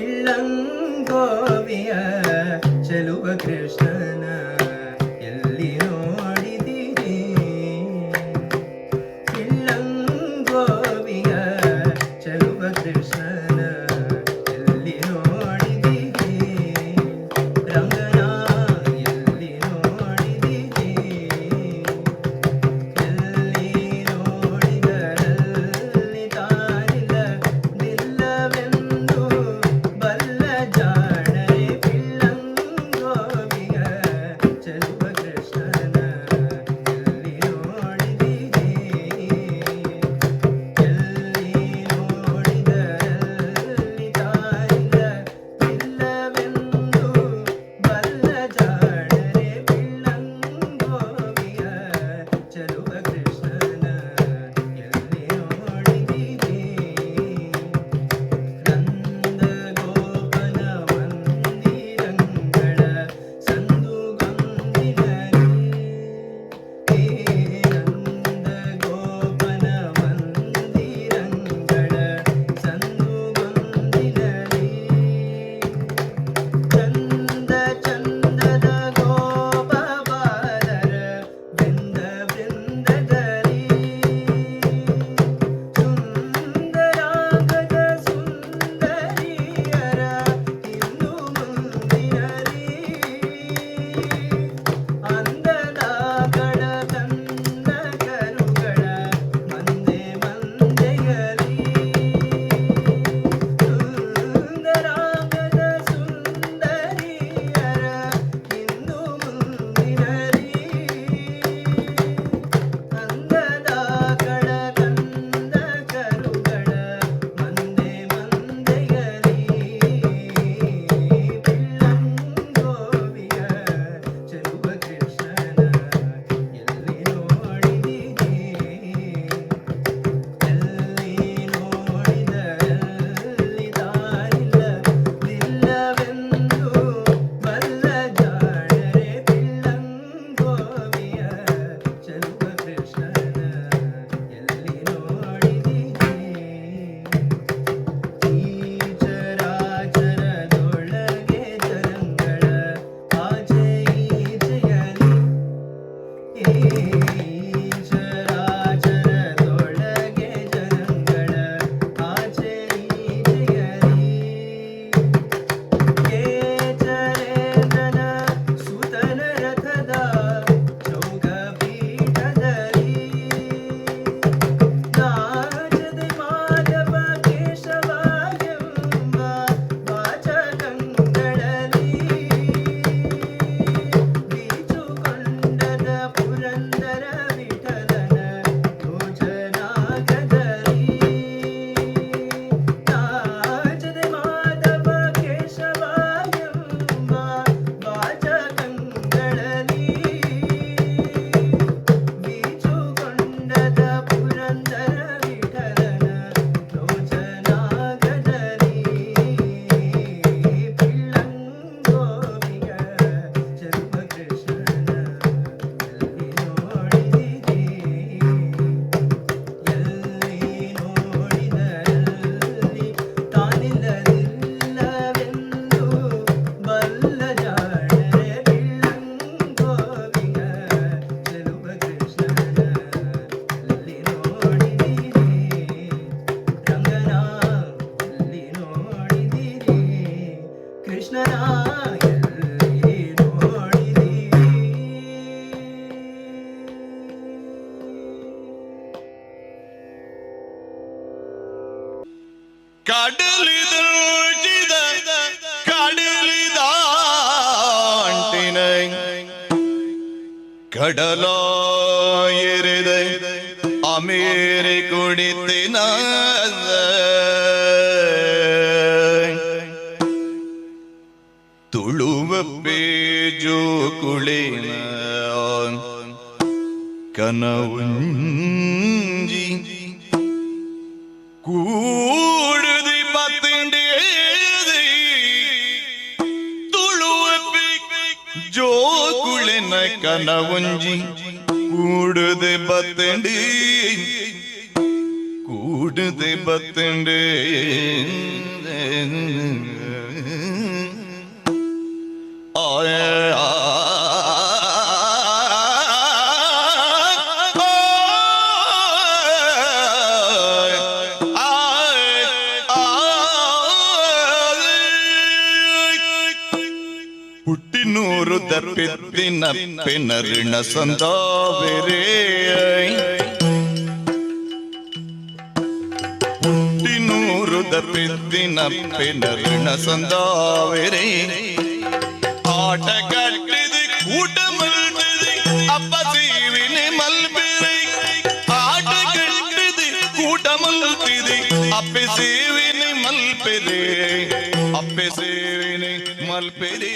ಇಳ್ಳಂಗೋವಿಯ ಚೆಲುವ ಕೃಷ್ಣನ ಎಲ್ಲಿ ನೋಡಿದಿರಿ? ಇಳ್ಳಂಗೋವಿಯ ಚೆಲುವ ಕೃಷ್ಣನ ಎಲ್ಲಿ ನೋಡಿದಿರಿ? ರಂಗನ ಎಲ್ಲಿ ನೋಡಿದಿರಿ? ಎಲ್ಲಿ ನೋಡಿದರಲ್ಲಿ ತಾನಿಲ್ಲ ನಿಲ್ಲವೆಂದು ಬಲ್ಲ ಜಾಣರೆ ಪಿಳ್ಳಂಗೋವಿಯ ಚೆಲುವ ಕೃಷ್ಣನ ಎಲ್ಲಿ ನೋಡಿದಿರಿ? ಎಲ್ಲಿ ನೋಡಿದರಲ್ಲಿ ತಾನಿಲ್ಲ ನಿಲ್ಲವೆಂದು ಬಲ್ಲ ಜಾಣರೆ ಪಿಳ್ಳಂಗೋವಿಯ ಚೆಲುವ ಕೃಷ್ಣನ ಎಲ್ಲಿ ನೋಡಿದಿರಿ? ನಂದ ಗೋಪನ ಮಂದಿರಂಗಳ ಸಂದುಗೊಂದಿನಲಿ ನಂದ ಗೋಪನ ಮಂದಿರಂಗಳ ಸಂದುಗೊಂದಿನಲಿ ಚಂದ ಚಂದದ ಗೋಪ ಬಾಲರ ಬೃಂದ ಬೃಂದದಲ್ಲಿ ಸುಂದರಾಂಗದ ಸುಂದರಿಯರ ಇನ್ನು ಮುಂದಿರಲಿ ಅಂದದ ಕಡ ಕಂದ ಕರುಗಳ ಮಂದೆ ಮಂದೆಯಲಿ ಸುಂದರಾಂಗದ ಸುಂದರಿಯರ ಇನ್ನು ಮುಂದಿರಲಿ ಅಂದದ ಕಡ ಕಂದ ಕರುಗಳ ಮಂದೆ ಮಂದೆಯಲಿ ಪಿಳ್ಳಂಗೋವಿಯ ಚೆಲುವ ಕೃಷ್ಣನ ಎಲ್ಲಿ ನೋಡಿದಿರಿ? ಎಲ್ಲಿ ನೋಡಿದರಲ್ಲಿ ತಾನಿಲ್ಲ ನಿಲ್ಲವೆಂದು ಬಲ್ಲ ಜಾಣರೆ ಪಿಳ್ಳಂಗೋವಿಯ ಚೆಲುವ ಕೃಷ್ಣನ ಎಲ್ಲಿ ನೋಡಿದಿರಿ? ಈ ಚರಾಚರದೊಳಗೆ ಜರಂಗಳ ಆಚೆ ಈಚೆಯಲಿ ಈ ಚರಾಚರದೊಳಗೆ ಜರಂಗಳ ಆಚೆ ಈಚೆಯಲಿ ಕೇಚರೇಂದ್ರನ ಸುತನ ರಥದ ಚೌಗಪೀಠದಲ್ಲಿ ನಾಚದೆ ಮಾಧವ ಕೇಶವ ಎಂಬ ವಾಚಕಗಳಲ್ಲಿ ಬೀಚುಕೊಂಡದ ಪುರಂದರ ವಿಠಲನ ಯೋಜನಾಗದಲ್ಲಿ ನಾಚದೆ ಮಾಧವ ಕೇಶವ ಎಂಬ ವಾಚಕಗಳಲ್ಲಿ ಬೀಚುಕೊಂಡದ ಪುರಂದರ ವಿಠಲನ ಯೋಜನಾಗದಲ್ಲಿ ಪಿಳ್ಳಂಗೋವಿಯ ಚೆಲುವ ಕೃಷ್ಣನ ಎಲ್ಲಿ ನೋಡಿದಿರಿ? ಎಲ್ಲಿ ನೋಡಿದರಲ್ಲಿ ತಾನಿಲ್ಲದಿಲ್ಲವೆಂದು ಬಲ್ಲ ಜಾಣರೆ ಪಿಳ್ಳಂಗೋವಿಯ ಚೆಲುವ ಕೃಷ್ಣನ ಎಲ್ಲಿ ನೋಡಿದಿರಿ? ರಂಗನ ಎಲ್ಲಿ ನೋಡಿದಿರಿ? ಕೃಷ್ಣನ ಎಲ್ಲಿ ನೋಡಿದಿರಿ? കടലിതൂറ്റിത കടലിതാണ്ടിന കടലായെരുത അമേരി കുടിത്തിന തുളുവ പേജു കുളിന കനവുഞ്ചി കൂടുതി പത്തിൻ്റെ തുളുവപ്പി ജോകുളിന കനവുഞ്ചി കൂടുതി പത്തിൻ്റെ ಕೂಡದೆ ಬತ್ತಂಡೆ ದಪ್ಪಿದ್ದಿನಪ್ಪಿನ ಋಣ ಸಂದಾವೆರೇ ಹುಟ್ಟಿನೂರು ದಪ್ಪಿದ್ದಿನಪ್ಪಿನ ಋಣ ಸಂದಾವೆರೇ ಆಟ ಕಟ್ಟಿದೆ ಕೂಟ ಮಲ್ಪಿದೆ ಅಪ್ಪ ಸೇವಿನಿ ಮಲ್ಪಿದೆ ಆಟ ಕಟ್ಟಿದೆ ಕೂಟ ಮಲ್ಪಿದೆ ಅಪ್ಪೆ ಸೇವಿನಿ ಮಲ್ಪಿದೆ ಅಪ್ಪೆ ಸೇವಿನಿ ಮಲ್ಪಿದೆ